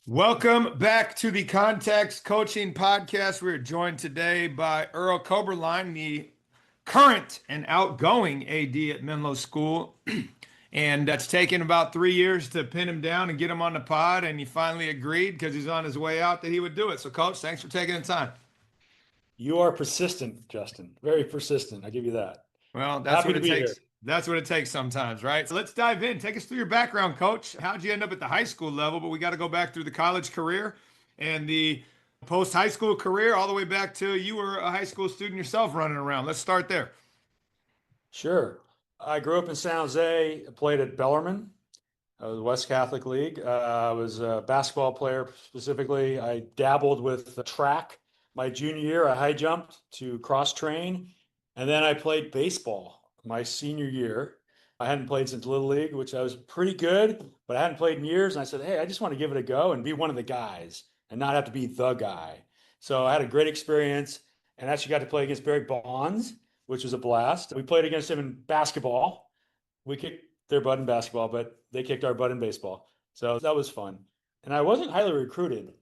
Welcome back to the Context Coaching Podcast. We're joined today by Earl Koberlein, the current and outgoing AD at Menlo School. And that's taken about 3 years to pin him down and get him on the pod. And he finally agreed because he's on his way out that he would do it. So, Coach, thanks for taking the time. You are persistent, Justin. Very persistent. I give you that. Well, that's Happy what to it be here. takes. That's what it takes sometimes, right? So let's dive in. Take us through your background, Coach. How'd you end up at the high school level? But we got to go back through the college career and the post high school career, all the way back to you were a high school student yourself running around. Let's start there. Sure. I grew up in San Jose, played at Bellarmine. I was West Catholic League. I was a basketball player specifically. I dabbled with the track. My junior year, I high jumped to cross train, and then I played baseball my senior year. I hadn't played since Little League, which I was pretty good, but I hadn't played in years. And I said, hey, I just want to give it a go and be one of the guys and not have to be the guy. So I had a great experience and actually got to play against Barry Bonds, which was a blast. We played against him in basketball. We kicked their butt in basketball, but they kicked our butt in baseball. So that was fun. And I wasn't highly recruited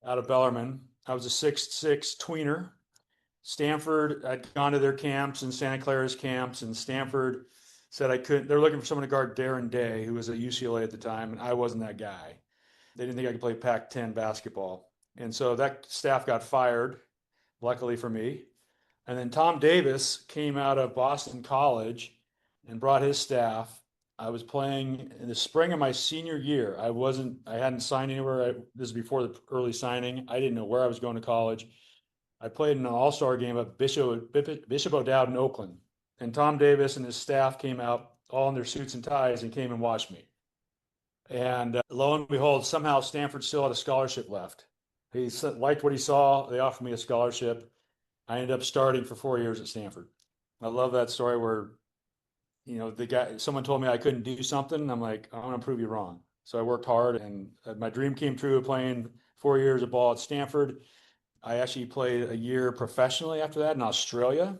out of Bellarmine. I was a 6'6" tweener. Stanford, I'd gone to their camps and Santa Clara's camps, and Stanford said I couldn't. They were looking for someone to guard Darren Day, who was at UCLA at the time, and I wasn't that guy. They didn't think I could play Pac-10 basketball. And so that staff got fired, luckily for me. And then Tom Davis came out of Boston College and brought his staff. I was playing in the spring of my senior year. I hadn't signed anywhere. This is before the early signing. I didn't know where I was going to college. I played in an all-star game at Bishop O'Dowd in Oakland. And Tom Davis and his staff came out all in their suits and ties and came and watched me. And lo and behold, somehow Stanford still had a scholarship left. He liked what he saw. They offered me a scholarship. I ended up starting for 4 years at Stanford. I love that story where, someone told me I couldn't do something. I'm like, I'm going to prove you wrong. So I worked hard and my dream came true of playing 4 years of ball at Stanford. I actually played a year professionally after that in Australia.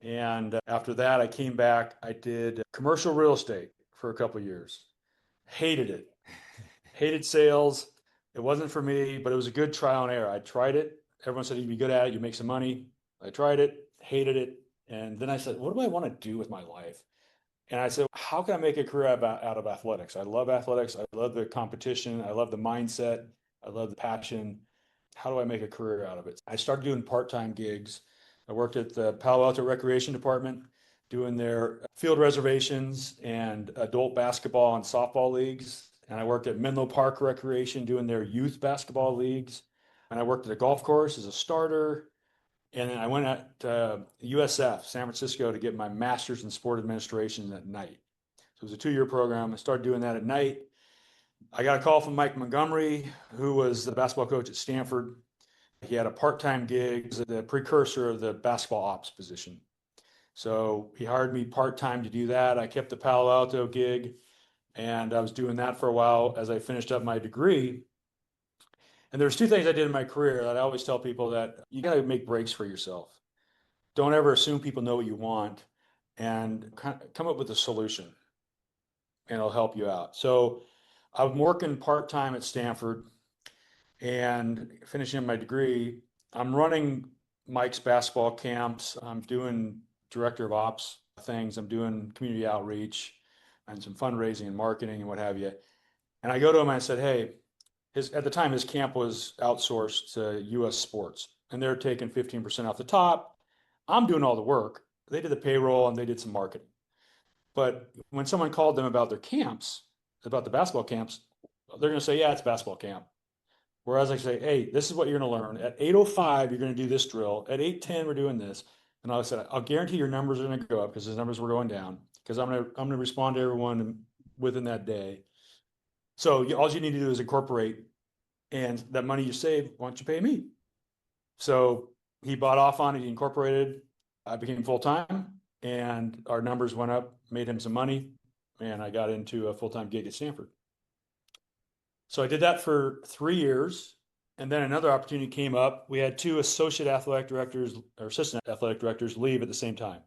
And after that, I came back. I did commercial real estate for a couple of years. Hated it. Hated sales. It wasn't for me, but it was a good trial and error. I tried it. Everyone said you'd be good at it. You make some money. I tried it, hated it. And then I said, what do I want to do with my life? And I said, how can I make a career out of athletics? I love athletics. I love the competition. I love the mindset. I love the passion. How do I make a career out of it? I started doing part-time gigs. I worked at the Palo Alto Recreation Department doing their field reservations and adult basketball and softball leagues. And I worked at Menlo Park Recreation doing their youth basketball leagues. And I worked at a golf course as a starter. And then I went at USF, San Francisco, to get my master's in sport administration at night. So it was a 2-year program. I started doing that at night. I got a call from Mike Montgomery, who was the basketball coach at Stanford. He had a part-time gig, the precursor of the basketball ops position. So he hired me part-time to do that. I kept the Palo Alto gig, and I was doing that for a while as I finished up my degree. And there's two things I did in my career that I always tell people that you got to make breaks for yourself. Don't ever assume people know what you want, and come up with a solution, and it'll help you out. So I'm working part-time at Stanford and finishing up my degree. I'm running Mike's basketball camps. I'm doing director of ops things. I'm doing community outreach and some fundraising and marketing and what have you. And I go to him and I said, hey, at the time, his camp was outsourced to US Sports, and they're taking 15% off the top. I'm doing all the work. They did the payroll and they did some marketing. But when someone called them about their camps, about the basketball camps, they're going to say, yeah, it's basketball camp. Whereas I say, hey, this is what you're going to learn. At 8:05, you're going to do this drill. At 8:10, we're doing this. And I said, I'll guarantee your numbers are going to go up because his numbers were going down because I'm going to respond to everyone within that day. So all you need to do is incorporate, and that money you save, why don't you pay me? So he bought off on it. He incorporated. I became full-time, and our numbers went up, made him some money, and I got into a full-time gig at Stanford. So I did that for 3 years, and then another opportunity came up. We had two associate athletic directors or assistant athletic directors leave at the same time.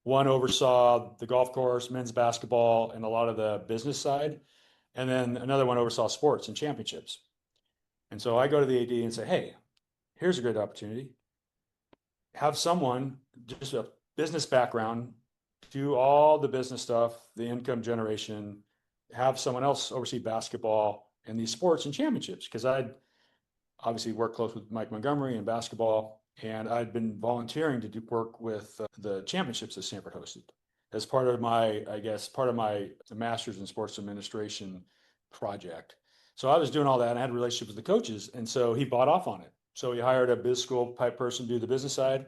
One oversaw the golf course, men's basketball, and a lot of the business side. And then another one oversaw sports and championships. And so I go to the AD and say, hey, here's a great opportunity. Have someone, just a business background, do all the business stuff, the income generation, have someone else oversee basketball and these sports and championships. Because I'd obviously worked close with Mike Montgomery in basketball, and I'd been volunteering to do work with the championships that Stanford hosted as part of my, I guess, part of my master's in sports administration project. So I was doing all that, and I had a relationship with the coaches, and so he bought off on it. So he hired a biz school type person to do the business side,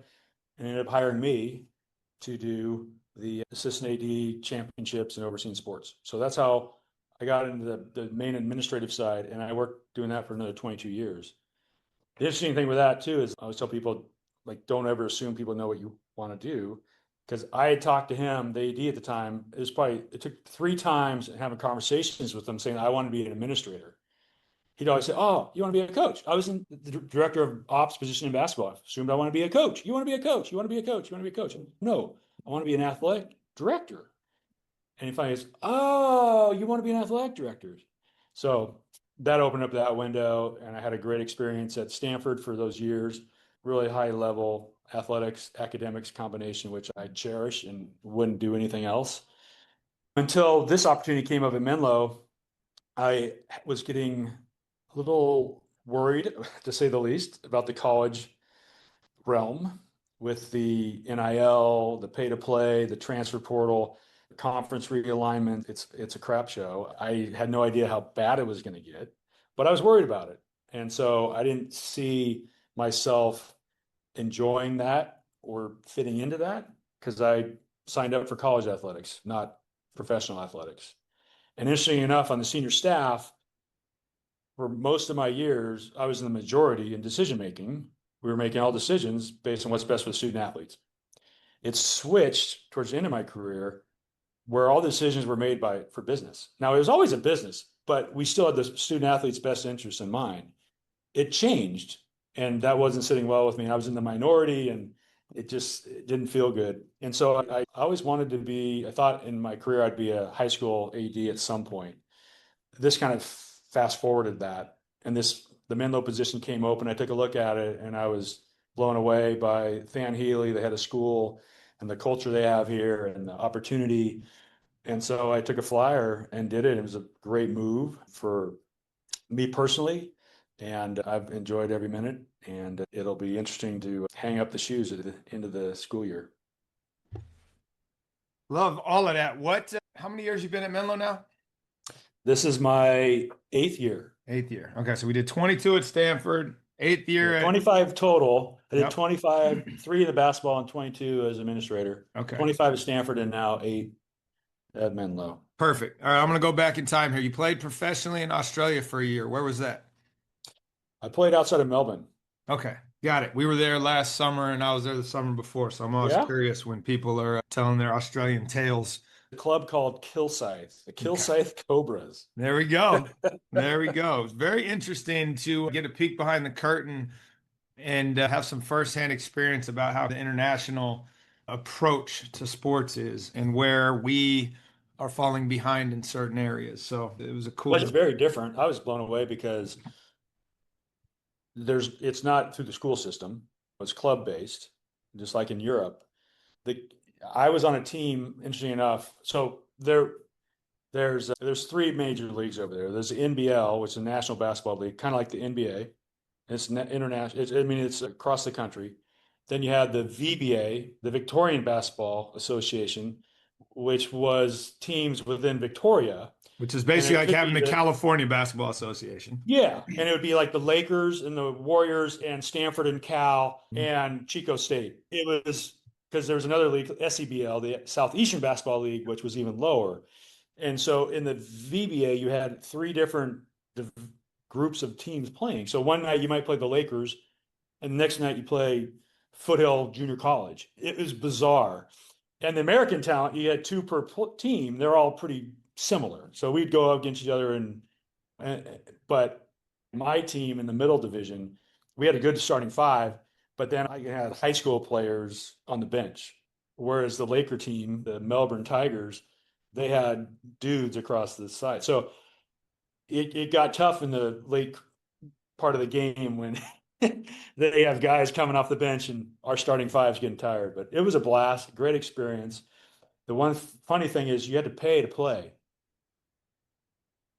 and ended up hiring me to do the assistant AD championships and overseeing sports. So that's how I got into the main administrative side, and I worked doing that for another 22 years. The interesting thing with that too is I always tell people, like, don't ever assume people know what you want to do. Because I had talked to him, the AD at the time, it took 3 times having conversations with him saying I want to be an administrator. He'd always say, oh, you want to be a coach? I was in the director of ops position in basketball. I assumed I want to be a coach. You want to be a coach? You want to be a coach? You want to be a coach? No, I want to be an athletic director. And he finally goes, oh, you want to be an athletic director? So that opened up that window, and I had a great experience at Stanford for those years. Really high level athletics, academics combination, which I cherish and wouldn't do anything else. Until this opportunity came up at Menlo, I was getting a little worried, to say the least, about the college realm with the NIL, the pay to play, the transfer portal, conference realignment. It's a crap show. I had no idea how bad it was going to get, but I was worried about it. And so I didn't see myself enjoying that or fitting into that because I signed up for college athletics, not professional athletics. And interestingly enough, on the senior staff, for most of my years, I was in the majority in decision making. We were making all decisions based on what's best for the student athletes. It switched towards the end of my career where all the decisions were made for business. Now, it was always a business, but we still had the student athlete's best interest in mind. It changed, and that wasn't sitting well with me. I was in the minority, and it didn't feel good. And so I always wanted to be, I thought in my career I'd be a high school AD at some point. This kind of fast forwarded that, and the Menlo position came open. I took a look at it, and I was blown away by Than Healy, the head of school, and the culture they have here, and the opportunity. And so I took a flyer and did it. It was a great move for me personally, and I've enjoyed every minute. And it'll be interesting to hang up the shoes at the end of the school year. Love all of that. How many years you been at Menlo now? This is my 8th year. 8th year. Okay, so we did 22 at Stanford, 8th year at 25 total. I did Yep. 25, 3 in the basketball and 22 as administrator. Okay. 25 at Stanford and now 8 at Menlo. Perfect. All right, I'm going to go back in time here. You played professionally in Australia for a year. Where was that? I played outside of Melbourne. Okay, got it. We were there last summer, and I was there the summer before. So I'm always Yeah. curious when people are telling their Australian tales. A club called Kilsyth, the Kilsyth Cobras. There we go. There we go. It's very interesting to get a peek behind the curtain and have some firsthand experience about how the international approach to sports is and where we are falling behind in certain areas. So it was a cool. Well, it's very different. I was blown away because it's not through the school system. It's club based, just like in Europe. I was on a team, interesting enough. So there's 3 major leagues over there. There's the NBL, which is the National Basketball League, kind of like the NBA. It's international. It's across the country. Then you had the VBA, the Victorian Basketball Association, which was teams within Victoria. Which is basically like having the California Basketball Association. Yeah, and it would be like the Lakers and the Warriors and Stanford and Cal and Chico State. It was because there was another league, SEBL, the Southeastern Basketball League, which was even lower. And so in the VBA, you had 3 different groups of teams playing. So one night you might play the Lakers, and the next night you play Foothill Junior College. It was bizarre. And the American talent, you had 2 per team. They're all pretty similar. So we'd go up against each other, but my team in the middle division, we had a good starting 5, but then I had high school players on the bench. Whereas the Laker team, the Melbourne Tigers, they had dudes across the side. So it got tough in the late part of the game when they have guys coming off the bench and our starting five's getting tired. But it was a blast, great experience. The one funny thing is you had to pay to play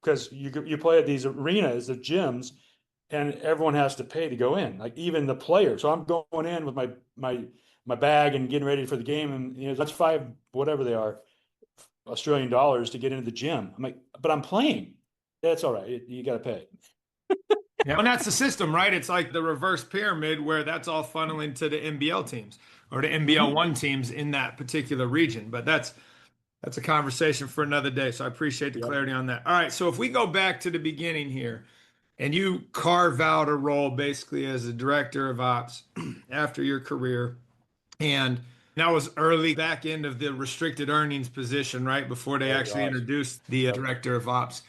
because you play at these arenas, the gyms, and everyone has to pay to go in, like even the players. So I'm going in with my bag and getting ready for the game, and that's five whatever they are Australian dollars to get into the gym. I'm like, but I'm playing. That's all right. You got to pay. Yeah, and that's the system, right? It's like the reverse pyramid where that's all funneling to the NBL teams or the NBL Mm-hmm. one teams in that particular region. But that's a conversation for another day. So I appreciate the Yep. clarity on that. All right, so if we go back to the beginning here, and you carve out a role basically as a director of ops after your career, and that was early back end of the restricted earnings position, right? Before they Oh actually gosh. introduced the Yep. director of ops.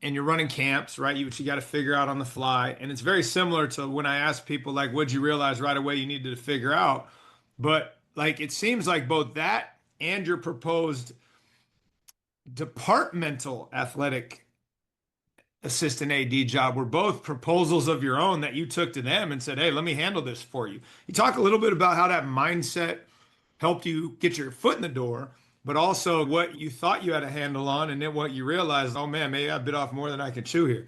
And you're running camps, right? You got to figure out on the fly. And it's very similar to when I ask people, like, what'd you realize right away you needed to figure out? But like, it seems like both that and your proposed departmental athletic assistant AD job were both proposals of your own that you took to them and said, hey, let me handle this for you. You talk a little bit about how that mindset helped you get your foot in the door, but also what you thought you had a handle on, and then what you realized, oh man, maybe I bit off more than I could chew here.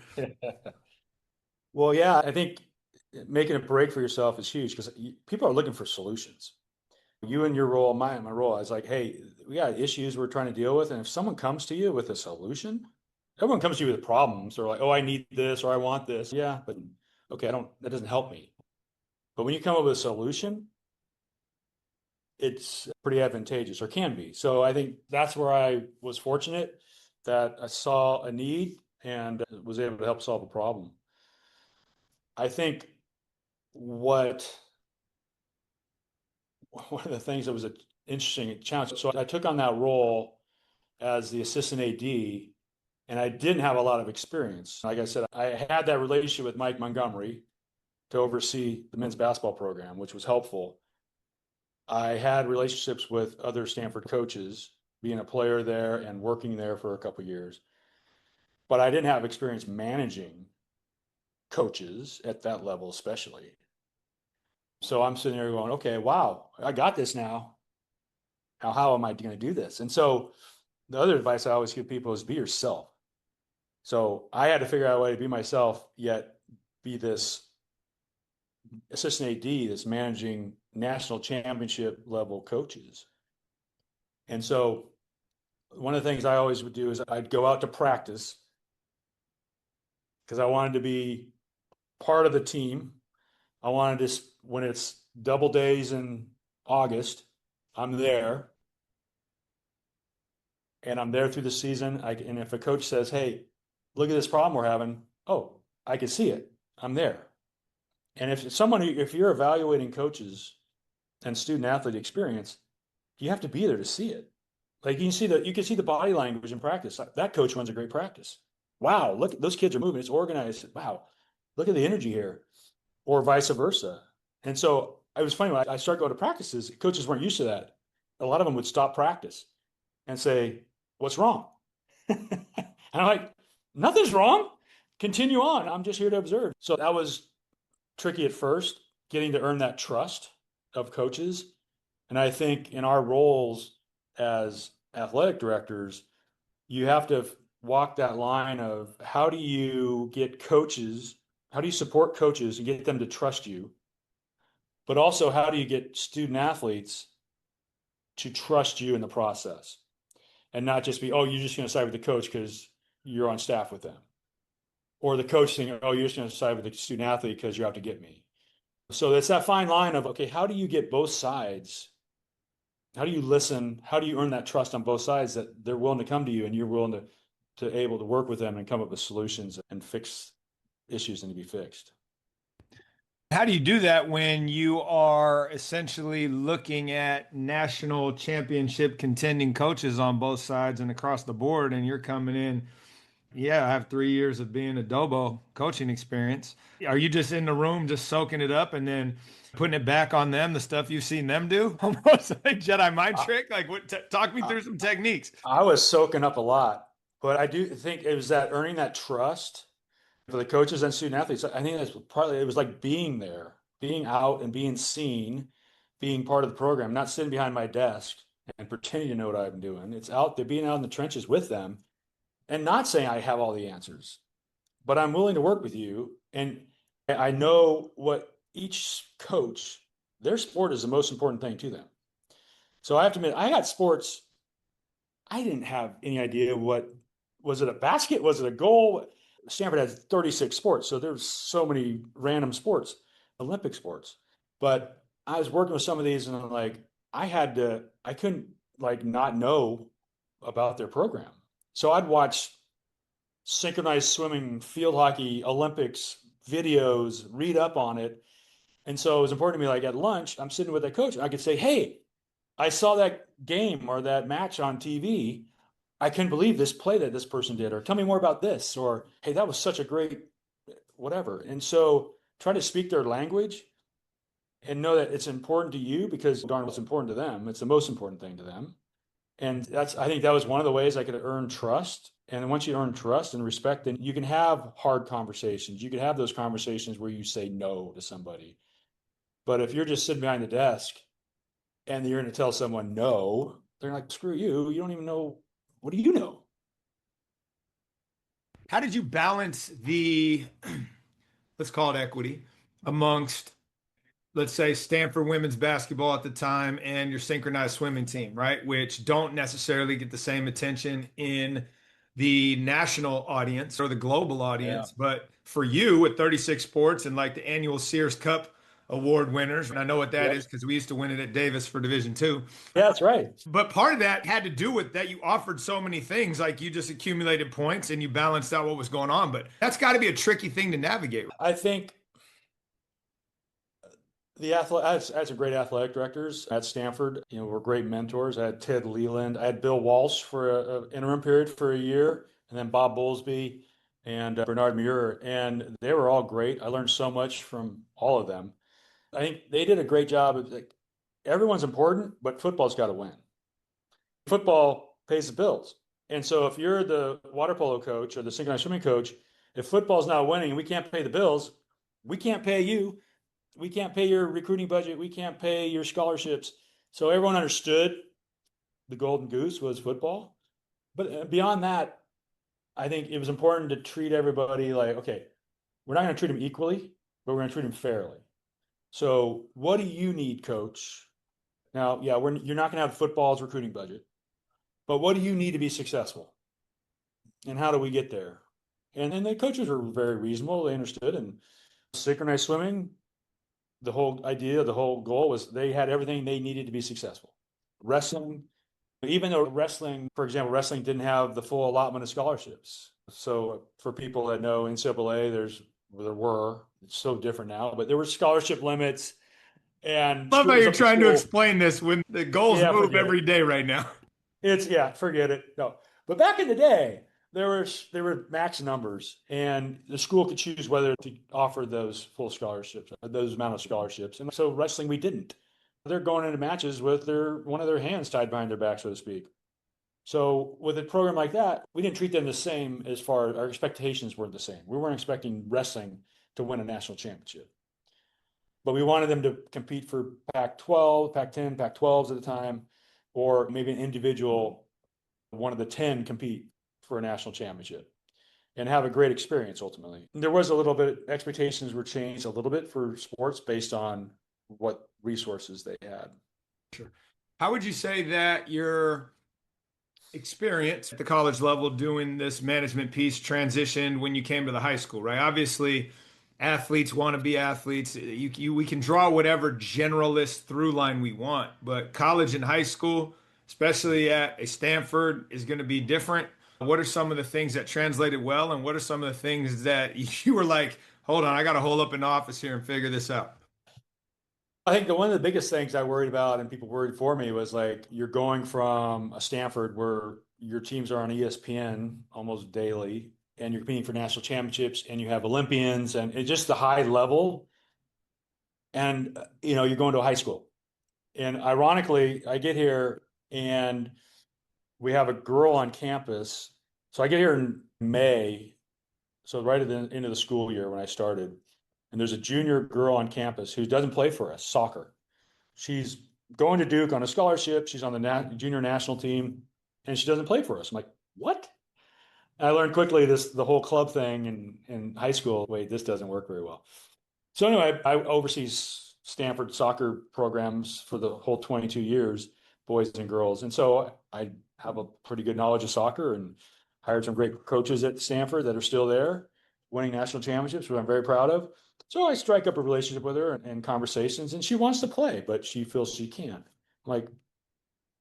Well, yeah, I think making a break for yourself is huge because people are looking for solutions. You and your role, my role, I was like, hey, we got issues we're trying to deal with, and if someone comes to you with a solution, everyone comes to you with problems. They're like, oh, I need this or I want this. Yeah, but okay, I don't. That doesn't help me. But when you come up with a solution, it's pretty advantageous or can be. So I think that's where I was fortunate that I saw a need and was able to help solve a problem. I think what one of the things that was an interesting challenge. So I took on that role as the assistant AD, and I didn't have a lot of experience. Like I said, I had that relationship with Mike Montgomery to oversee the men's basketball program, which was helpful. I had relationships with other Stanford coaches, being a player there and working there for a couple of years, but I didn't have experience managing coaches at that level, especially. So I'm sitting there going, okay, wow, I got this now. Now, how am I going to do this? And so the other advice I always give people is be yourself. So I had to figure out a way to be myself, yet be this assistant AD that's managing national championship level coaches. And so one of the things I always would do is I'd go out to practice because I wanted to be part of the team. I wanted to, when it's double days in August, I'm there and I'm there through the season. And if a coach says, hey, look at this problem we're having, oh, I can see it. I'm there. And if you're evaluating coaches and student athlete experience, you have to be there to see it. Like you can see the body language in practice. That coach runs a great practice. Wow, look, those kids are moving. It's organized. Wow, look at the energy here, or vice versa. And so it was funny when I started going to practices. Coaches weren't used to that. A lot of them would stop practice and say, "What's wrong?" And I'm like, "Nothing's wrong. Continue on. I'm just here to observe." So that was tricky at first, getting to earn that trust of coaches. And I think in our roles as athletic directors, you have to walk that line of how do you get coaches, how do you support coaches and get them to trust you? But also, how do you get student athletes to trust you in the process and not just be, oh, you're just going to side with the coach because you're on staff with them. Or the coach saying, oh, you're just going to side with the student athlete because you're out to get me. So it's that fine line of, okay, how do you get both sides? How do you listen? How do you earn that trust on both sides that they're willing to come to you and you're willing to able to work with them and come up with solutions and fix issues that need to be fixed? How do you do that when you are essentially looking at national championship contending coaches on both sides and across the board, and you're coming in? Yeah, I have 3 years of being a Dobo coaching experience. Are you just in the room, just soaking it up and then putting it back on them, the stuff you've seen them do? Almost like Jedi mind I, trick. Like, talk me I, through some techniques. I was soaking up a lot, but I do think it was that earning that trust For the coaches and student athletes, I think that's partly, it was like being there, being out and being seen, being part of the program, not sitting behind my desk and pretending to know what I'm doing. It's out there, being out in the trenches with them and not saying I have all the answers, but I'm willing to work with you. And I know what each coach, their sport is the most important thing to them. So I have to admit, I got sports. I didn't have any idea what was it, a basket? Was it a goal? Stanford had 36 sports, so there's so many random sports, Olympic sports. But I was working with some of these, and I'm like, I couldn't like not know about their program. So I'd watch synchronized swimming, field hockey, Olympics videos, read up on it. And so it was important to me, like at lunch, I'm sitting with a coach, and I could say, hey, I saw that game or that match on TV. I couldn't believe this play that this person did, or tell me more about this, or hey, that was such a great whatever. And so try to speak their language and know that it's important to you because darn what's important to them. It's the most important thing to them. And I think that was one of the ways I could earn trust. And once you earn trust and respect, then you can have hard conversations. You can have those conversations where you say no to somebody. But if you're just sitting behind the desk and you're going to tell someone no, they're like, screw you. You don't even know. What do you know? How did you balance the, let's call it equity, amongst, let's say, Stanford women's basketball at the time and your synchronized swimming team, right? Which don't necessarily get the same attention in the national audience or the global Yeah. audience. But for you, with 36 sports and like the annual Sears Cup award winners, and I know what that Yep. is because we used to win it at Davis for Division II. Yeah, that's right. But part of that had to do with that you offered so many things, like you just accumulated points and you balanced out what was going on. But that's got to be a tricky thing to navigate. I think I had some great athletic directors at Stanford. Were great mentors. I had Ted Leland. I had Bill Walsh for an interim period for a year, and then Bob Bowlesby and Bernard Muir, and they were all great. I learned so much from all of them. I think they did a great job of like, everyone's important, but football's got to win. Football pays the bills. And so if you're the water polo coach or the synchronized swimming coach, if football's not winning and we can't pay the bills, we can't pay you. We can't pay your recruiting budget. We can't pay your scholarships. So everyone understood the golden goose was football. But beyond that, I think it was important to treat everybody like, okay, we're not going to treat them equally, but we're going to treat them fairly. So what do you need, coach? Now, yeah, you're not going to have football's recruiting budget, but what do you need to be successful? And how do we get there? And the coaches were very reasonable. They understood. And synchronized swimming, the whole idea, the whole goal was they had everything they needed to be successful. Wrestling, even though wrestling, for example, wrestling didn't have the full allotment of scholarships. So for people that know NCAA, there were, it's so different now, but there were scholarship limits and Love how it was you're up to trying to school. explain this when the goals Yeah, move forget it. every day right now. Yeah, forget it. No, but back in the day, there were max numbers, and the school could choose whether to offer those full scholarships, those amount of scholarships. And so wrestling, we didn't. They're going into matches with one of their hands tied behind their back, so to speak. So with a program like that, we didn't treat them the same as far as our expectations weren't the same. We weren't expecting wrestling to win a national championship, but we wanted them to compete for Pac-12, Pac-10, Pac-12s at the time, or maybe an individual one of the 10 compete for a national championship and have a great experience ultimately. There was a little bit, expectations were changed a little bit for sports based on what resources they had. Sure. How would you say that your experience at the college level doing this management piece transitioned when you came to the high school, right? Obviously, athletes want to be athletes. We can draw whatever generalist through line we want, but college and high school, especially at a Stanford, is going to be different. What are some of the things that translated well, and what are some of the things that you were like, hold on, I got to hold up in the office here and figure this out? I think one of the biggest things I worried about and people worried for me was like you're going from a Stanford where your teams are on ESPN almost daily and you're competing for national championships and you have Olympians and it's just the high level and you're going to a high school. And ironically, I get here and we have a girl on campus. So I get here in May. So right at the end of the school year when I started, and there's a junior girl on campus who doesn't play for us, soccer. She's going to Duke on a scholarship. She's on the junior national team, and she doesn't play for us. I'm like, what? I learned quickly the whole club thing in high school. Wait, this doesn't work very well. So anyway, I oversee Stanford soccer programs for the whole 22 years, boys and girls. And so I have a pretty good knowledge of soccer and hired some great coaches at Stanford that are still there, winning national championships, which I'm very proud of. So I strike up a relationship with her and conversations, and she wants to play, but she feels she can't. I'm like,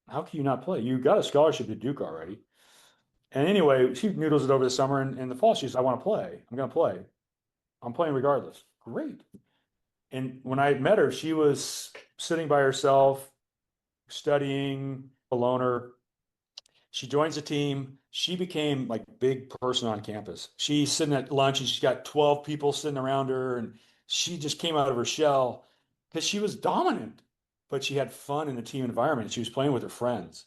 how can you not play? You got a scholarship to Duke already. And anyway, she noodles it over the summer and in the fall. She says, I want to play. I'm going to play. I'm playing regardless. Great. And when I met her, she was sitting by herself, studying, a loner. She joins the team. She became like big person on campus. She's sitting at lunch and she's got 12 people sitting around her. And she just came out of her shell because she was dominant, but she had fun in the team environment. She was playing with her friends.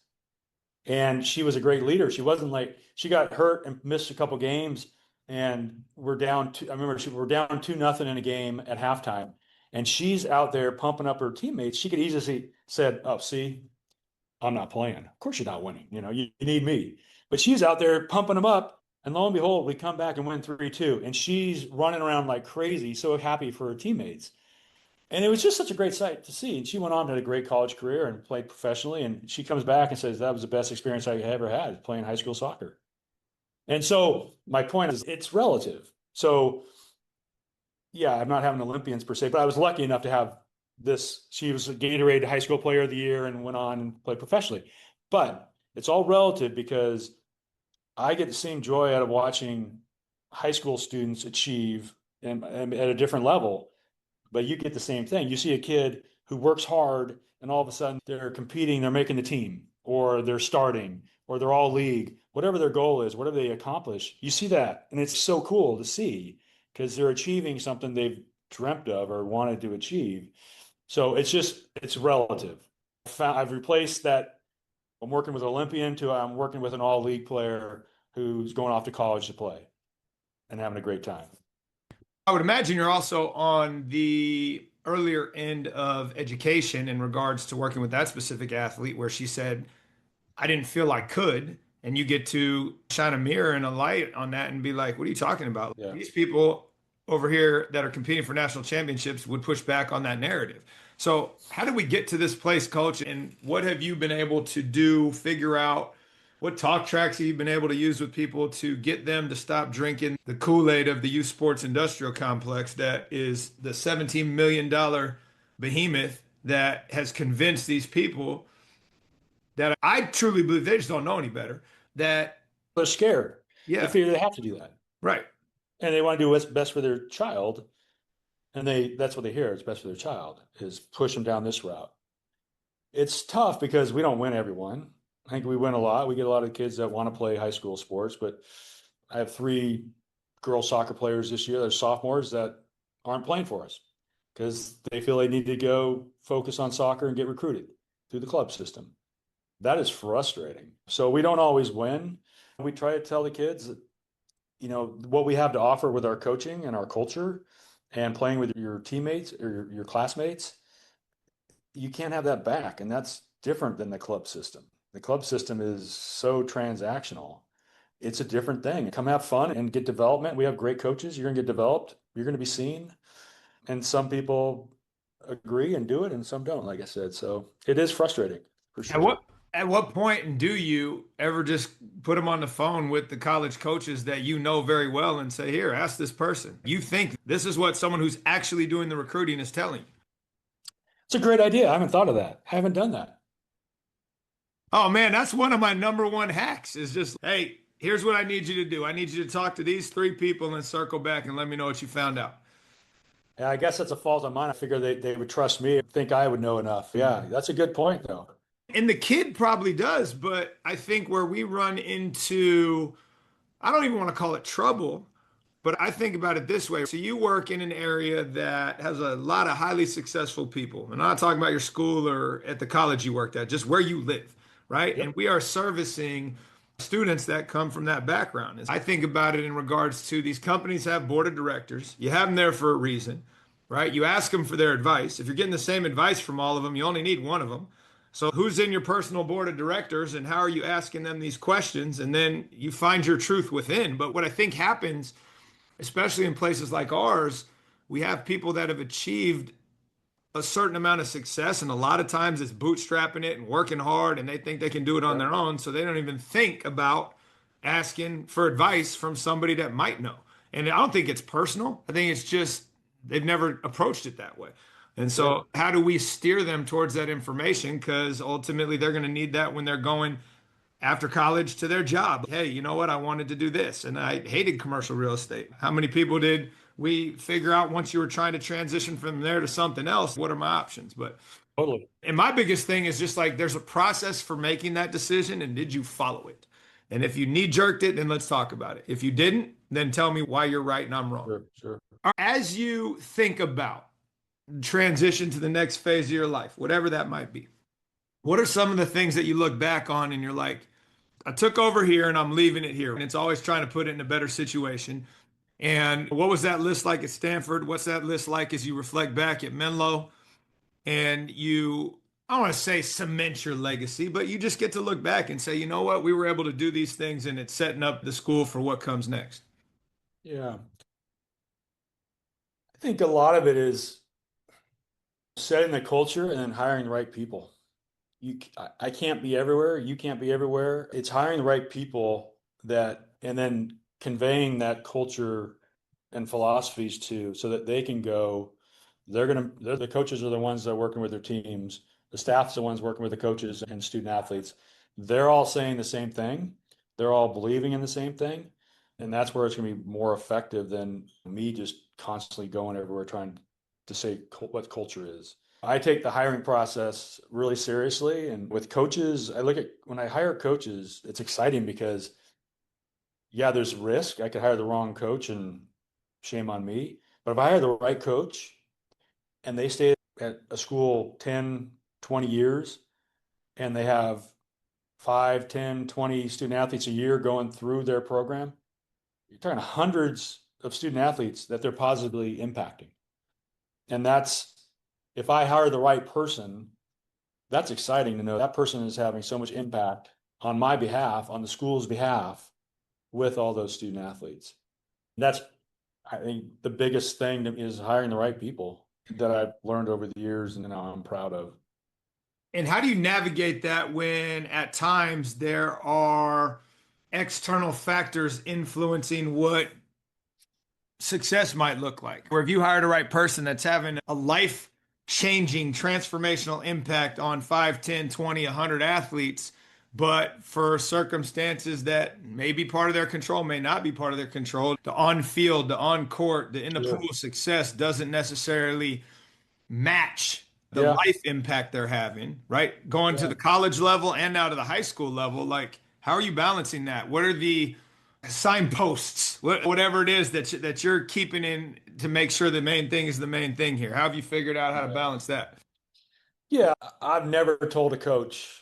And she was a great leader. She wasn't like she got hurt and missed a couple games, and we're down to. I remember we're down 2-0 in a game at halftime, and she's out there pumping up her teammates. She could easily said, "Oh, see, I'm not playing. Of course you're not winning. You need me." But she's out there pumping them up, and lo and behold, we come back and win 3-2, and she's running around like crazy, so happy for her teammates. And it was just such a great sight to see. And she went on to have a great college career and played professionally. And she comes back and says, that was the best experience I ever had playing high school soccer. And so my point is it's relative. So yeah, I'm not having Olympians per se, but I was lucky enough to have this. She was a Gatorade High School Player of the Year and went on and played professionally. But it's all relative because I get the same joy out of watching high school students achieve and at a different level, but you get the same thing. You see a kid who works hard and all of a sudden they're competing, they're making the team, or they're starting, or they're all league, whatever their goal is, whatever they accomplish. You see that. And it's so cool to see because they're achieving something they've dreamt of or wanted to achieve. So it's relative. I've replaced that. I'm working with an Olympian to I'm working with an all league player who's going off to college to play and having a great time. I would imagine you're also on the earlier end of education in regards to working with that specific athlete, where she said, I didn't feel I could. And you get to shine a mirror and a light on that and be like, what are you talking about? Yeah. These people over here that are competing for national championships would push back on that narrative. So, how did we get to this place, coach? And what have you been able to do, figure out? What talk tracks have you been able to use with people to get them to stop drinking the Kool-Aid of the youth sports industrial complex that is the $17 million behemoth that has convinced these people that I truly believe they just don't know any better. That, They're scared. They yeah, figure they have to do that. right. And they want to do what's best for their child. And that's what they hear. It's best for their child is push them down this route. It's tough because we don't win everyone. I think we win a lot. We get a lot of kids that want to play high school sports, but I have 3 girl soccer players this year. They're sophomores that aren't playing for us because they feel they need to go focus on soccer and get recruited through the club system. That is frustrating. So we don't always win. We try to tell the kids that, what we have to offer with our coaching and our culture and playing with your teammates or your classmates, you can't have that back. And that's different than the club system. The club system is so transactional. It's a different thing. Come have fun and get development. We have great coaches. You're going to get developed. You're going to be seen. And some people agree and do it, and some don't, like I said. So it is frustrating for At sure. what at what point do you ever just put them on the phone with the college coaches that you know very well and say, here, ask this person. You think this is what someone who's actually doing the recruiting is telling you. It's a great idea. I haven't thought of that. I haven't done that. Oh man, that's one of my number one hacks is just, hey, here's what I need you to do. I need you to talk to these 3 people and circle back and let me know what you found out. Yeah, I guess that's a fault of mine. I figure they would trust me, think I would know enough. Yeah, that's a good point, though. And the kid probably does, but I think where we run into, I don't even want to call it trouble, but I think about it this way. So you work in an area that has a lot of highly successful people. And I'm not talking about your school or at the college you worked at, just where you live, right? And Yep. we are servicing students that come from that background. I think about it in regards to these companies have board of directors. You have them there for a reason, right? You ask them for their advice. If you're getting the same advice from all of them, you only need one of them. So who's in your personal board of directors and how are you asking them these questions? And then you find your truth within. But what I think happens, especially in places like ours, we have people that have achieved a certain amount of success, and a lot of times it's bootstrapping it and working hard, and they think they can do it on Yep. their own, so they don't even think about asking for advice from somebody that might know. And I don't think it's personal. I think it's just they've never approached it that way. And Yep. so, how do we steer them towards that information? Because ultimately, they're going to need that when they're going after college to their job. Hey, you know what? I wanted to do this and I hated commercial real estate. How many people did we figure out once you were trying to transition from there to something else? What are my options? But Totally. and my biggest thing is just like there's a process for making that decision and did you follow it? And if you knee jerked it, then let's talk about it. If you didn't, then tell me why you're right and I'm wrong. Sure. Sure. As you think about transition to the next phase of your life, whatever that might be, what are some of the things that you look back on and you're like, I took over here and I'm leaving it here. And it's always trying to put it in a better situation. And what was that list like at Stanford? What's that list like as you reflect back at Menlo? And you, I don't want to say cement your legacy, but you just get to look back and say, you know what? We were able to do these things and it's setting up the school for what comes next. Yeah. I think a lot of it is setting the culture and then hiring the right people. I can't be everywhere. You can't be everywhere. It's hiring the right people and then conveying that culture and philosophies to, so that they can go. The coaches are the ones that are working with their teams. The staff's the ones working with the coaches and student athletes. They're all saying the same thing. They're all believing in the same thing. And that's where it's going to be more effective than me just constantly going everywhere trying to say what culture is. I take the hiring process really seriously. And with coaches, when I hire coaches, it's exciting because, yeah, there's risk. I could hire the wrong coach and shame on me. But if I hire the right coach and they stay at a school 10, 20 years and they have 5, 10, 20 student athletes a year going through their program, you're talking hundreds of student athletes that they're positively impacting. And if I hire the right person, that's exciting to know that person is having so much impact on my behalf, on the school's behalf, with all those student athletes. That's, I think, the biggest thing is hiring the right people that I've learned over the years and now I'm proud of. And how do you navigate that when at times there are external factors influencing what success might look like? Where if you hired a right person that's having a life changing transformational impact on 5, 10, 20, 100 athletes, but for circumstances that may be part of their control, may not be part of their control, the on field, the on court, the in the Sure. pool success doesn't necessarily match the Yeah. life impact they're having, right? Going to Yeah. the college level and now to the high school level, like how are you balancing that? What are the signposts, whatever it is that you're keeping in to make sure the main thing is the main thing here? How have you figured out how to Yeah. balance that? Yeah. I've never told a coach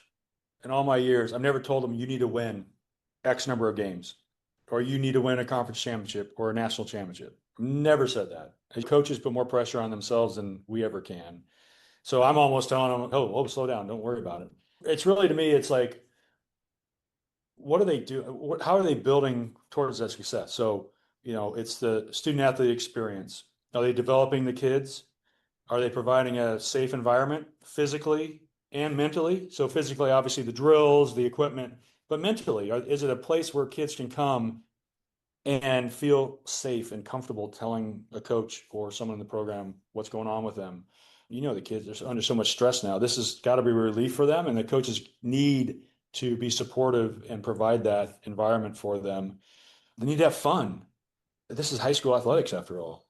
in all my years, I've never told them you need to win X number of games or you need to win a conference championship or a national championship. Never said that. Coaches put more pressure on themselves than we ever can. So I'm almost telling them, slow down. Don't worry about it. It's really, to me, it's like, what do they do? How are they building towards that success? So, it's the student athlete experience. Are they developing the kids? Are they providing a safe environment physically and mentally? So physically, obviously the drills, the equipment, but mentally, is it a place where kids can come and feel safe and comfortable telling a coach or someone in the program what's going on with them? The kids are under so much stress now. This has got to be a relief for them, and the coaches need to be supportive and provide that environment for them. They need to have fun. This is high school athletics, after all.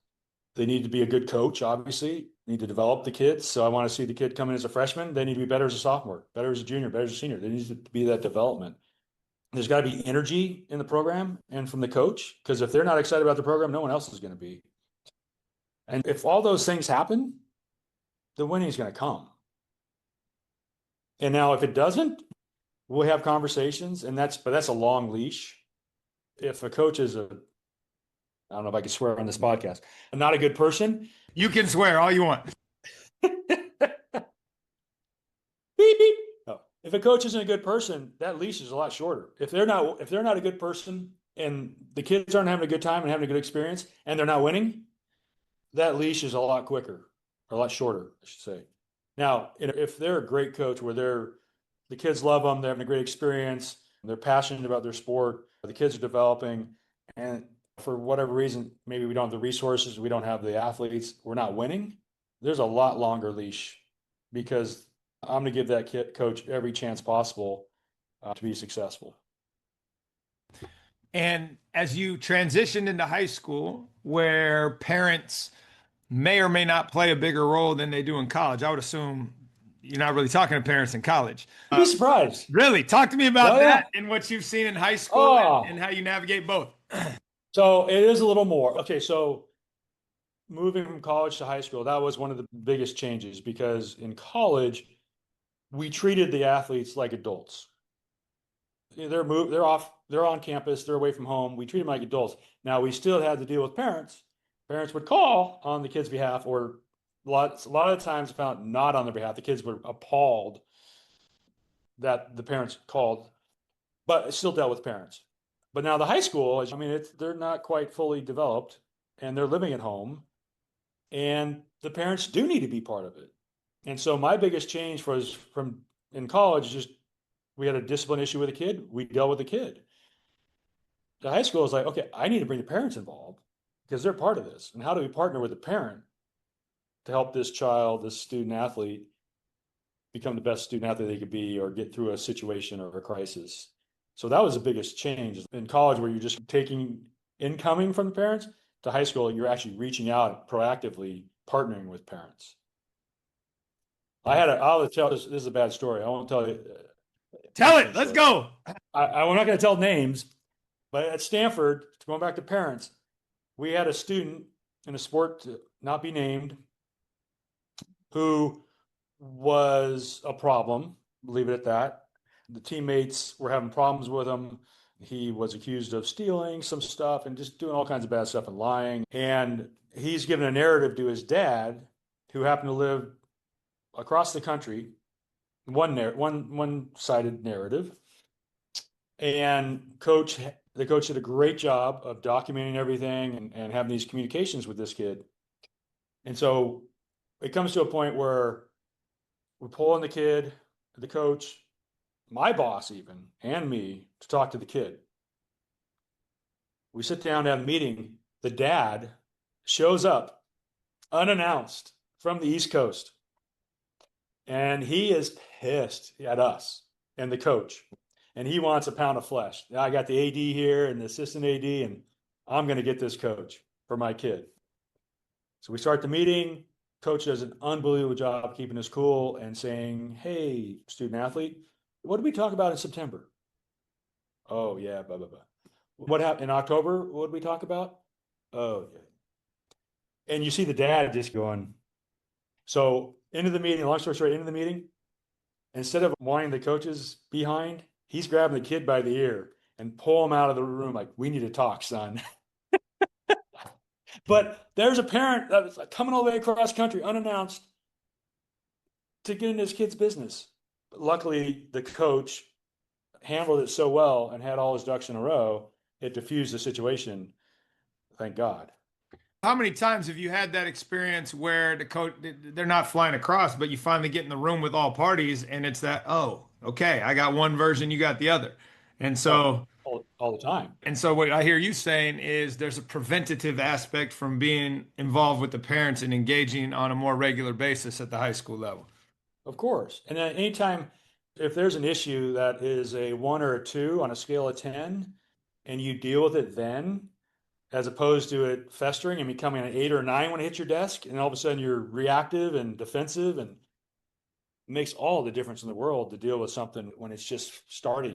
They need to be a good coach, obviously. Need to develop the kids. So I want to see the kid come in as a freshman. They need to be better as a sophomore, better as a junior, better as a senior. There needs to be that development. There's got to be energy in the program and from the coach, because if they're not excited about the program, no one else is going to be. And if all those things happen, the winning is going to come. And now if it doesn't, we'll have conversations, but that's a long leash. If a coach is I don't know if I can swear on this podcast, not a good person. You can swear all you want. Beep beep. No. If a coach isn't a good person, that leash is a lot shorter. If they're not a good person and the kids aren't having a good time and having a good experience and they're not winning, that leash is a lot quicker, or a lot shorter, I should say. Now, if they're a great coach where the kids love them, they're having a great experience, they're passionate about their sport, the kids are developing, and for whatever reason, maybe we don't have the resources, we don't have the athletes, we're not winning, there's a lot longer leash because I'm going to give that coach every chance possible to be successful. And as you transitioned into high school, where parents may or may not play a bigger role than they do in college, I would assume you're not really talking to parents in college. You'd be surprised. Really, talk to me about Oh, yeah. that and what you've seen in high school and Oh, how you navigate both. so it is a little more. Okay, so moving from college to high school, that was one of the biggest changes because in college, we treated the athletes like adults. They're on campus, they're away from home. We treat them like adults. Now we still had to deal with parents. Parents would call on the kids' behalf, or a lot of times found not on their behalf. The kids were appalled that the parents called, but it still dealt with parents. But now the high school, I mean, they're not quite fully developed, and they're living at home, and the parents do need to be part of it. And so my biggest change was from in college, just we had a discipline issue with a kid, we dealt with the kid. The high school is like, okay, I need to bring the parents involved because they're part of this. And how do we partner with the parent to help this child, this student athlete, become the best student athlete they could be or get through a situation or a crisis? So that was the biggest change in college, where you're just taking incoming from the parents. To high school, you're actually reaching out proactively, partnering with parents. I'll tell this. This is a bad story. I won't tell you. Tell it. Let's go. I'm not going to tell names, but at Stanford, going back to parents, we had a student in a sport to not be named who was a problem. Leave it at that. The teammates were having problems with him. He was accused of stealing some stuff and just doing all kinds of bad stuff and lying. And he's given a narrative to his dad, who happened to live across the country, one-sided narrative. And the coach did a great job of documenting everything and having these communications with this kid. And so it comes to a point where we pull in the kid, the coach, my boss even, and me to talk to the kid. We sit down to have a meeting. The dad shows up unannounced from the East Coast. And he is pissed at us and the coach. And he wants a pound of flesh. I got the AD here and the assistant AD, and I'm going to get this coach for my kid. So we start the meeting. Coach does an unbelievable job keeping us cool and saying, hey, student athlete, what did we talk about in September? Oh, yeah, blah, blah, blah. What happened in October? What did we talk about? Oh, yeah. And you see the dad just going. So into the meeting, long story short, into the meeting, instead of wanting the coaches behind, he's grabbing the kid by the ear and pull him out of the room like, we need to talk, son. But there's a parent that was coming all the way across country unannounced to get into his kid's business. But luckily, the coach handled it so well and had all his ducks in a row, it diffused the situation. Thank God. How many times have you had that experience where the coach, they're not flying across, but you finally get in the room with all parties and it's that, oh, okay, I got one version, you got the other. And so, all the time. and so what I hear you saying is there's a preventative aspect from being involved with the parents and engaging on a more regular basis at the high school level. Of course. And then anytime, if there's an issue that is a 1 or a 2 on a scale of 10, and you deal with it then, as opposed to it festering and becoming an 8 or 9 when it hits your desk, and all of a sudden you're reactive and defensive, and it makes all the difference in the world to deal with something when it's just starting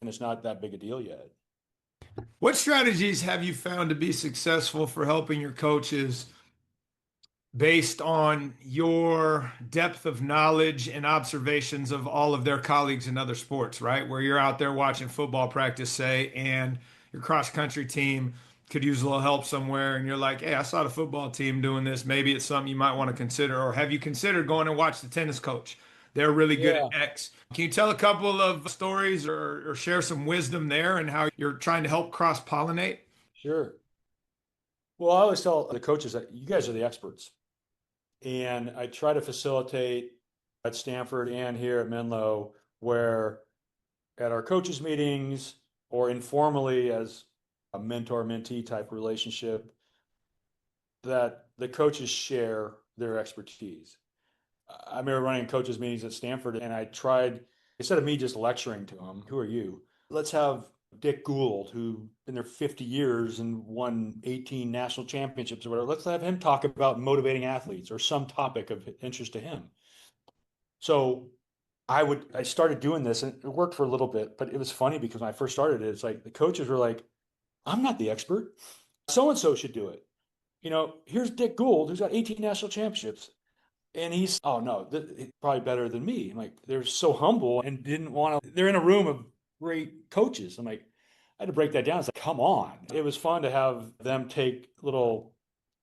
and it's not that big a deal yet. What strategies have you found to be successful for helping your coaches based on your depth of knowledge and observations of all of their colleagues in other sports, right? Where you're out there watching football practice, say, and your cross country team could use a little help somewhere, and you're like, hey, I saw the football team doing this. Maybe it's something you might want to consider. Or have you considered going and watch the tennis coach? They're really good at Yeah, X. Can you tell a couple of stories or share some wisdom there and how you're trying to help cross pollinate? sure. Well, I always tell the coaches that you guys are the experts. And I try to facilitate at Stanford and here at Menlo, where at our coaches' meetings or informally as a mentor mentee type relationship, that the coaches share their expertise. I remember running coaches' meetings at Stanford, and I tried, instead of me just lecturing to them, who are you? Let's have Dick Gould, who been there 50 years and won 18 national championships or whatever. Let's have him talk about motivating athletes or some topic of interest to him. So I started doing this and it worked for a little bit, but it was funny because when I first started it, it's like the coaches were like, I'm not the expert. So and so should do it. Here's Dick Gould, who's got 18 national championships. And he's, oh no, probably better than me. I'm like, they're so humble and didn't want to, they're in a room of great coaches. I'm like, I had to break that down. It's like, come on. It was fun to have them take little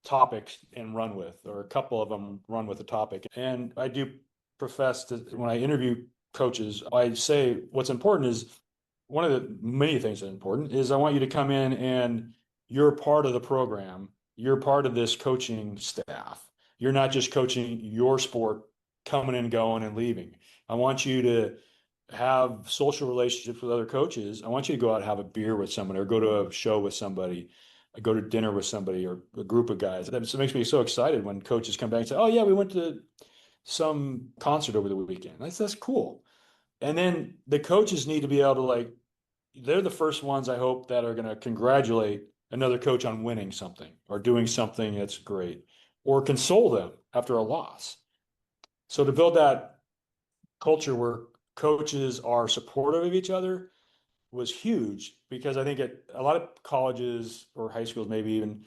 topics and run with, or a couple of them run with a topic. And I do profess to, when I interview coaches, I say what's important is one of the many things that are important is I want you to come in and you're part of the program. You're part of this coaching staff. You're not just coaching your sport, coming and going and leaving. I want you to have social relationships with other coaches. I want you to go out and have a beer with someone or go to a show with somebody, go to dinner with somebody or a group of guys. That makes me so excited when coaches come back and say, oh, yeah, we went to some concert over the weekend. That's cool. And then the coaches need to be able to they're the first ones I hope that are going to congratulate another coach on winning something or doing something that's great or console them after a loss. So to build that culture where coaches are supportive of each other was huge because I think at a lot of colleges or high schools, maybe even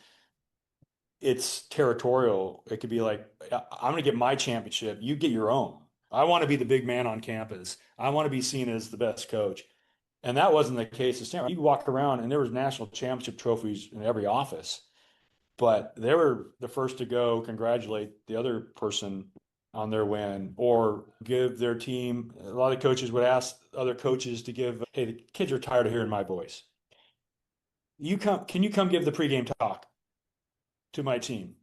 it's territorial. It could be like, I'm going to get my championship. You get your own. I want to be the big man on campus. I want to be seen as the best coach. And that wasn't the case at Stanford. You walk around and there was national championship trophies in every office, but they were the first to go congratulate the other person on their win or give their team. A lot of coaches would ask other coaches to give, hey, the kids are tired of hearing my voice. Can you come give the pregame talk to my team?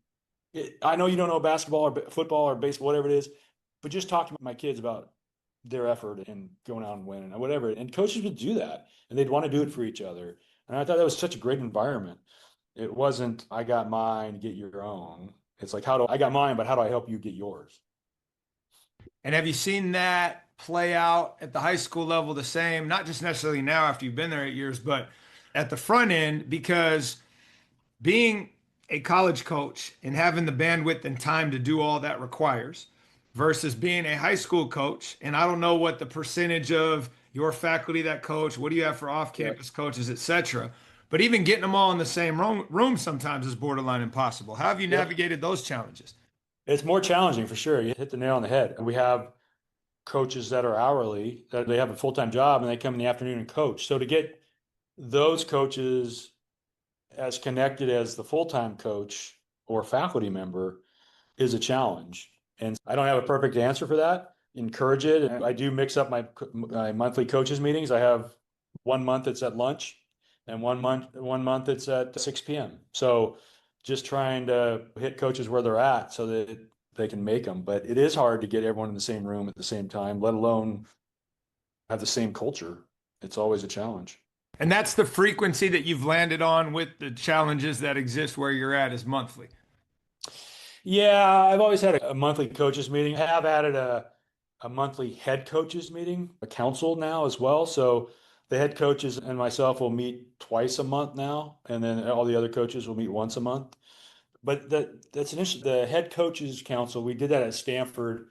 I know you don't know basketball or football or baseball, whatever it is, but just talk to my kids about their effort and going out and winning or whatever. And coaches would do that and they'd want to do it for each other. And I thought that was such a great environment. It wasn't, I got mine, get your own. It's like, I got mine, but how do I help you get yours? And have you seen that play out at the high school level the same? Not just necessarily now after you've been there 8 years, but at the front end, because being a college coach and having the bandwidth and time to do all that requires versus being a high school coach. And I don't know what the percentage of your faculty that coach, what do you have for Yeah. off-campus coaches, et cetera. But even getting them all in the same room sometimes is borderline impossible. How have you Yep. navigated those challenges? It's more challenging for sure. You hit the nail on the head. We have coaches that are hourly, that they have a full-time job and they come in the afternoon and coach. So to get those coaches as connected as the full-time coach or faculty member is a challenge. And I don't have a perfect answer for that. Encourage it. And I do mix up my monthly coaches meetings. I have 1 month it's at lunch and 1 month it's at 6 p.m. So just trying to hit coaches where they're at so that they can make them. But it is hard to get everyone in the same room at the same time, let alone have the same culture. It's always a challenge. And that's the frequency that you've landed on with the challenges that exist where you're at is monthly. Yeah, I've always had a monthly coaches meeting. I have added a monthly head coaches meeting, a council now as well. So the head coaches and myself will meet twice a month now, and then all the other coaches will meet once a month. But that's an issue. The head coaches council, we did that at Stanford,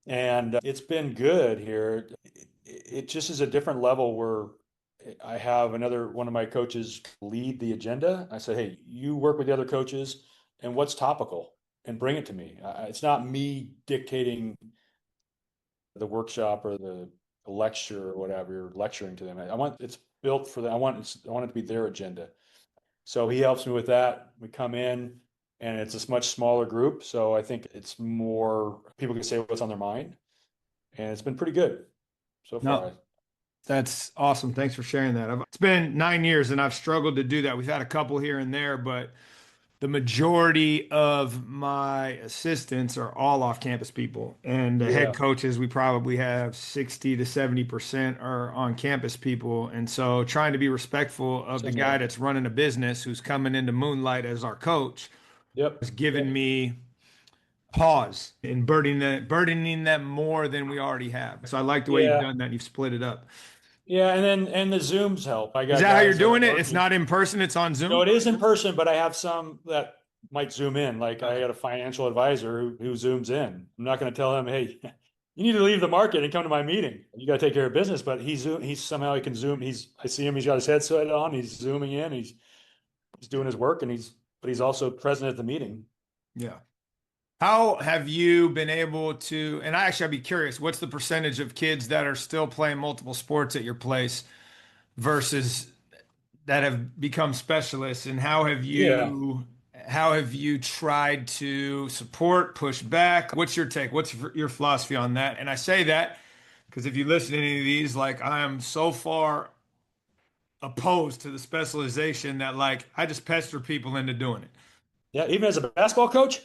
and it's been good here. It just is a different level where I have another one of my coaches lead the agenda. I said, hey, you work with the other coaches, and what's topical? and bring it to me. It's not me dictating the workshop or the lecture or whatever you're lecturing to them. I want it's built for them. I want it to be their agenda. So he helps me with that. We come in and it's a much smaller group. So I think it's more people can say what's on their mind. And it's been pretty good so No, far. that's awesome. Thanks for sharing that. It's been 9 years and I've struggled to do that. We've had a couple here and there, but the majority of my assistants are all off-campus people, and the head Yeah. coaches, we probably have 60 to 70% are on-campus people. And so trying to be respectful of the Same guy here. that's running a business who's coming into Moonlight as our coach Yep. has given me pause in burdening them more than we already have. So I like the way you've Yeah. done that. You've split it up. Yeah. And the Zooms help. I Is got that how you're guys that doing are it? It's working. not in person, it's on No, Zoom? it is in person, but I have some that might zoom in. Like I Okay. got a financial advisor who zooms in. I'm not going to tell him, hey, you need to leave the market and come to my meeting. You got to take care of business. But he's somehow he can zoom. I see him. He's got his headset on. He's zooming in. He's doing his work, and but he's also present at the meeting. Yeah. How have you been able to, and I'd be curious, what's the percentage of kids that are still playing multiple sports at your place versus that have become specialists, and Yeah. how have you tried to support, push back? What's your take? What's your philosophy on that? And I say that because if you listen to any of these, like I am so far opposed to the specialization that like I just pester people into doing it. Yeah. Even as a basketball coach,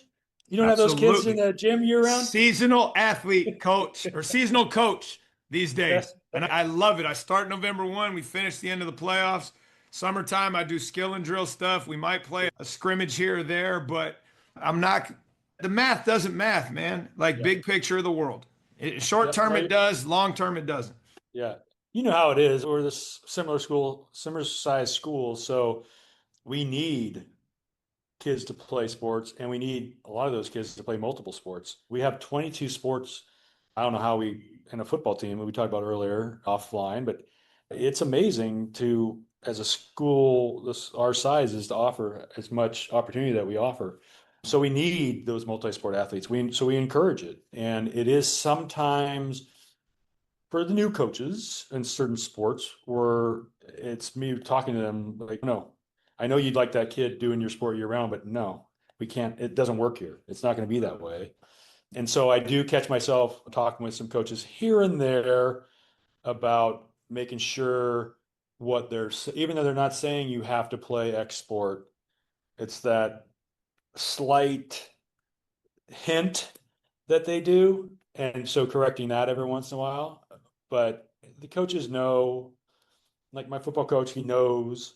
you don't have those kids in Absolutely. the gym year round. Seasonal athlete coach or seasonal coach these days. And I love it. I start November 1. We finish the end of the playoffs. Summertime, I do skill and drill stuff. We might play a scrimmage here or there, but I'm not, the math doesn't math, man. Like Yeah. big picture of the world. Short Yep. term, No, it does. Long term, it doesn't. yeah. You know how it is. We're this similar size school. So we need kids to play sports, and we need a lot of those kids to play multiple sports. We have 22 sports. I don't know how in a football team we talked about earlier offline, but it's amazing to as a school our size is to offer as much opportunity that we offer. So we need those multi-sport athletes. We encourage it, and it is sometimes for the new coaches in certain sports where it's me talking to them like, no, I know you'd like that kid doing your sport year round, but no, we can't, it doesn't work here. It's not going to be that way. And so I do catch myself talking with some coaches here and there about making sure what they're, even though they're not saying you have to play X sport, it's that slight hint that they do. And so correcting that every once in a while. But the coaches know, like my football coach, he knows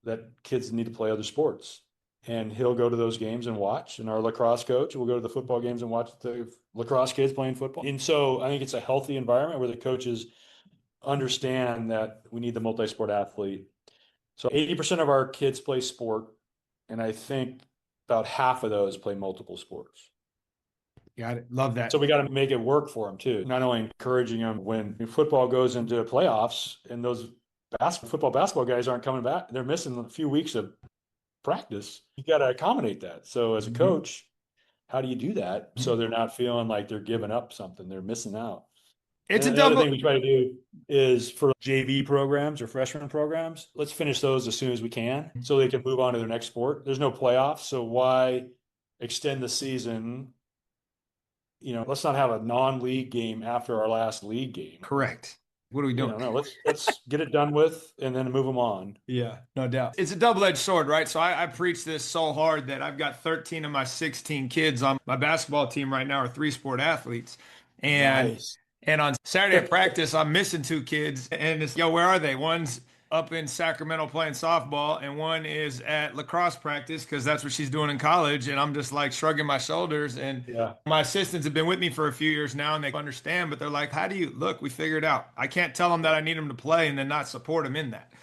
that kids need to play other sports. And he'll go to those games and watch. And our lacrosse coach will go to the football games and watch the lacrosse kids playing football. And so I think it's a healthy environment where the coaches understand that we need the multi-sport athlete. So 80% of our kids play sport. And I think about half of those play multiple sports. Got it. Love So that. we got to make it work for them too. Not only encouraging them when football goes into playoffs and those basketball guys aren't coming back, they're missing a few weeks of practice. You got to accommodate that. So as a Mhm. coach, how do you do that so they're not feeling like they're giving up something, they're missing out? It's a And the other thing double. we try to do is for JV programs or freshman programs, let's finish those as soon as we can so they can move on to their next sport. There's no playoffs, so why extend the season? Let's not have a non-league game after our last league game. Correct. What are we doing? No, let's get it done with and then move them on. Yeah, no doubt. It's a double-edged sword, right? So I preach this so hard that I've got 13 of my 16 kids on my basketball team right now are three-sport athletes. And Nice. and on Saturday at practice, I'm missing two kids. And it's, yo, where are they? One's up in Sacramento playing softball, and one is at lacrosse practice because that's what she's doing in college. And I'm just like shrugging my shoulders. And Yeah. my assistants have been with me for a few years now, and they understand, but they're like, how do you look? We figured out. I can't tell them that I need them to play and then not support them in that.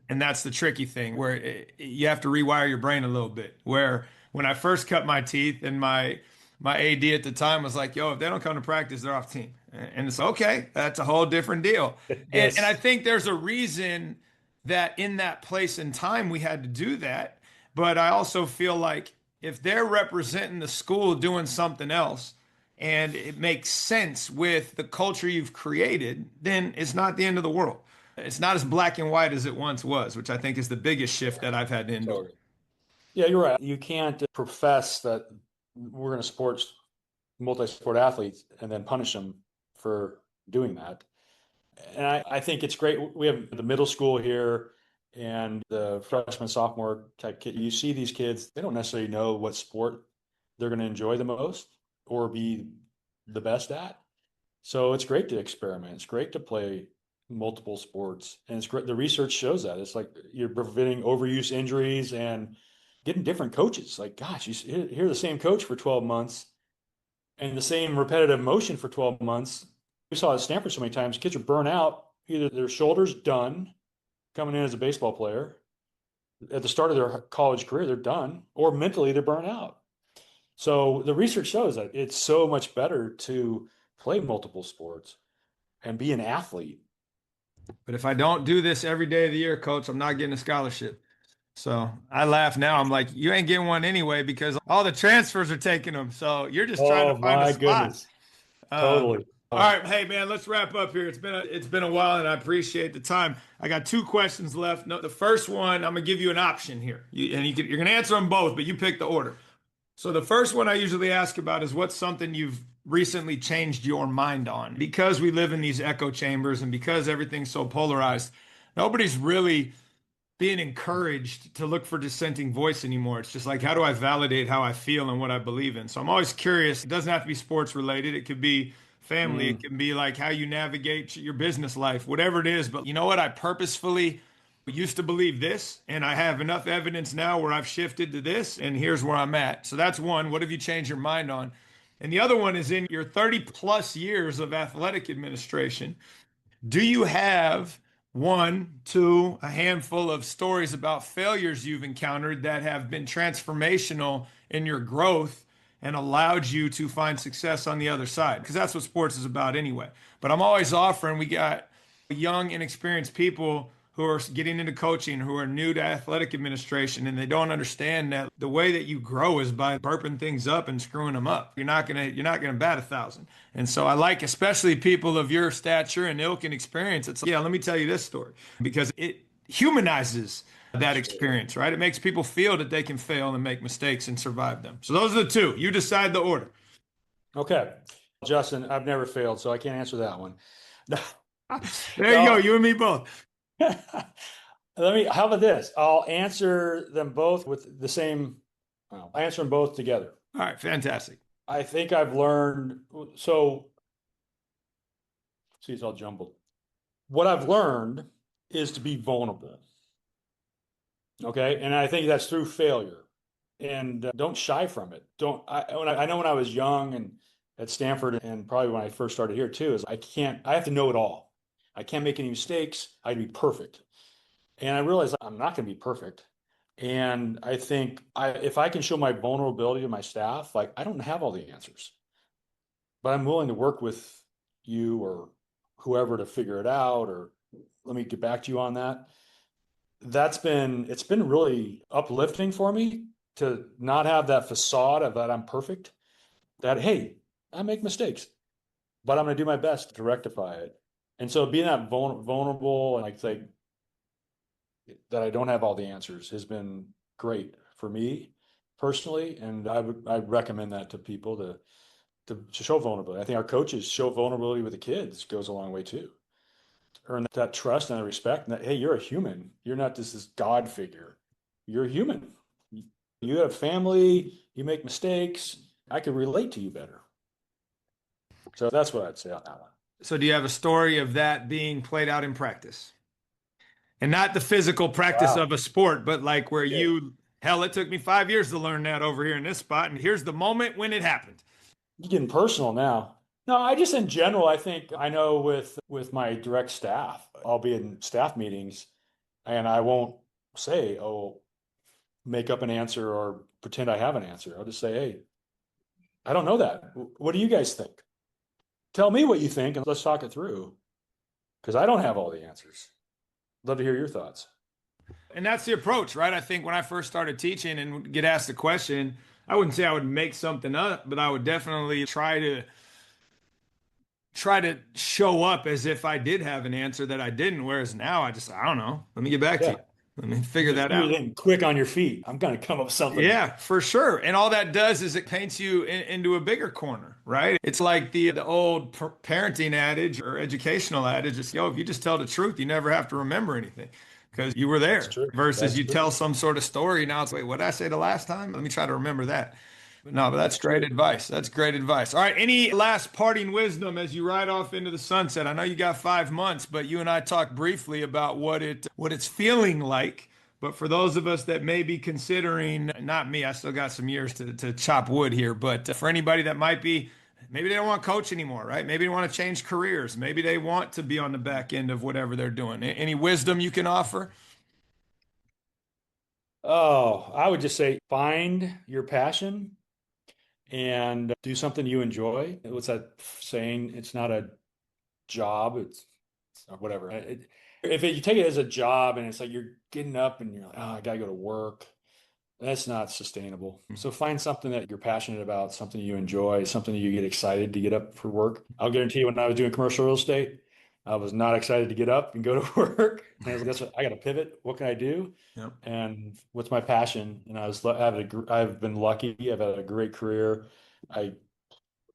And that's the tricky thing where you have to rewire your brain a little bit. Where when I first cut my teeth and my AD at the time was like, yo, if they don't come to practice, they're off team. And it's okay. That's a whole different deal. And I Yes. think there's a reason that in that place and time we had to do that. But I also feel like if they're representing the school doing something else and it makes sense with the culture you've created, then it's not the end of the world. It's not as black and white as it once was, which I think is the biggest shift that I've had to endure. Totally. Yeah, you're right. You can't profess that we're going to support multi-sport athletes and then punish them for doing that. And I think it's great. We have the middle school here and the freshman, sophomore type kid. You see these kids, they don't necessarily know what sport they're going to enjoy the most or be the best at. So it's great to experiment. It's great to play multiple sports. And it's great. The research shows that. It's like you're preventing overuse injuries and getting different coaches. Like, gosh, you hear the same coach for 12 months and the same repetitive motion for 12 months. We saw at Stanford so many times, kids are burnt out. Either their shoulders done coming in as a baseball player at the start of their college career, they're done, or mentally they're burnt out. So the research shows that it's so much better to play multiple sports and be an athlete. But if I don't do this every day of the year, coach, I'm not getting a scholarship. So I laugh now. I'm like, you ain't getting one anyway because all the transfers are taking them. So you're just trying to Oh find a my spot. goodness. Totally. All right, hey man, let's wrap up here. It's been a while, and I appreciate the time. I got two questions left. No, the first one, I'm gonna give you an option here, you're gonna answer them both, but you pick the order. So the first one I usually ask about is what's something you've recently changed your mind on? Because we live in these echo chambers and because everything's so polarized, nobody's really being encouraged to look for dissenting voice anymore. It's just like, how do I validate how I feel and what I believe in? So I'm always curious. It doesn't have to be sports related. It could be family. It Mm, can be like how you navigate your business life, whatever it is. But you know what? I purposefully used to believe this, and I have enough evidence now where I've shifted to this, and here's where I'm at. So that's one. What have you changed your mind on? And the other one is in your 30 plus years of athletic administration. Do you have one, two, a handful of stories about failures you've encountered that have been transformational in your growth and allowed you to find success on the other side? Because that's what sports is about anyway. But I'm always offering, we got young, inexperienced people who are getting into coaching, who are new to athletic administration, and they don't understand that the way that you grow is by burping things up and screwing them up. You're not gonna bat 1,000. And so I like, especially people of your stature and ilk and experience. It's like, yeah, let me tell you this story because it humanizes that absolutely. experience, right? It makes people feel that they can fail and make mistakes and survive them. So those are the two. You decide the order. Okay. Justin, I've never failed, so I can't answer that one. There you go. No. You and me both. How about this? I'll answer them both with the same, well, I'll answer them both together. All right, fantastic. I think I've learned, so, see, it's all jumbled. What I've learned is to be vulnerable. Okay. And I think that's through failure. And don't shy from it. I know when I was young and at Stanford and probably when I first started here too, is I have to know it all. I can't make any mistakes. I have to be perfect. And I realized I'm not going to be perfect. And I think if I can show my vulnerability to my staff, like I don't have all the answers, but I'm willing to work with you or whoever to figure it out, or let me get back to you on that. It's been really uplifting for me to not have that facade of that I'm perfect, that, hey, I make mistakes, but I'm going to do my best to rectify it. And so being that vulnerable and like say that I don't have all the answers has been great for me personally. And I'd recommend that to people to show vulnerability. I think our coaches show vulnerability with the kids goes a long way too. Earn that trust and that respect and that, hey, you're a human. You're not just this God figure. You're a human. You have family, you make mistakes. I can relate to you better. So that's what I'd say on that one. So do you have a story of that being played out in practice? And not the physical practice Wow. of a sport, but like where Yeah. hell, it took me 5 years to learn that over here in this spot. And here's the moment when it happened. You're getting personal now. No, I just in general, I think I know with my direct staff, I'll be in staff meetings and I won't say, oh, make up an answer or pretend I have an answer. I'll just say, hey, I don't know that. What do you guys think? Tell me what you think and let's talk it through. Because I don't have all the answers. Love to hear your thoughts. And that's the approach, right? I think when I first started teaching and would get asked a question, I wouldn't say I would make something up, but I would definitely try to show up as if I did have an answer that I didn't. Whereas now I don't know. Let me get back to you. Yeah. Let me figure that You're out. then quick on your feet. I'm going to come up with something. Yeah, for sure. And all that does is it paints you into a bigger corner, right? It's like the old parenting adage or educational adage. It's, if you just tell the truth, you never have to remember anything because you were That's there. true. Versus That's you true. tell some sort of story. Now it's, wait, what did I say the last time? Let me try to remember that. But no, but that's That's great true. advice. That's great advice. All right. Any last parting wisdom as you ride off into the sunset? I know you got 5 months, but you and I talked briefly about what it's feeling like. But for those of us that may be considering, not me, I still got some years to chop wood here, but for anybody that might be, maybe they don't want to coach anymore, right? Maybe they want to change careers. Maybe they want to be on the back end of whatever they're doing. Any wisdom you can offer? Oh, I would just say find your passion and do something you enjoy. What's that saying? It's not a job, it's whatever. If you take it as a job and it's like you're getting up and you're like, oh, I gotta go to work, that's not sustainable. So find something that you're passionate about, something you enjoy, something that you get excited to get up for work. I'll guarantee you when I was doing commercial real estate, I was not excited to get up and go to work. And I was like, that's what I got to pivot. What can I do? Yep. And what's my passion? And I've been lucky. I've had a great career. I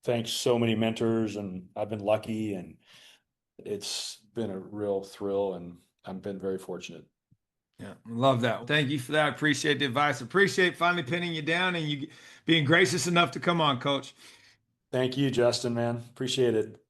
thank so many mentors and I've been lucky and it's been a real thrill and I've been very fortunate. Yeah, love that. Thank you for that. Appreciate the advice. Appreciate finally pinning you down and you being gracious enough to come on, Coach. Thank you, Justin, man. Appreciate it.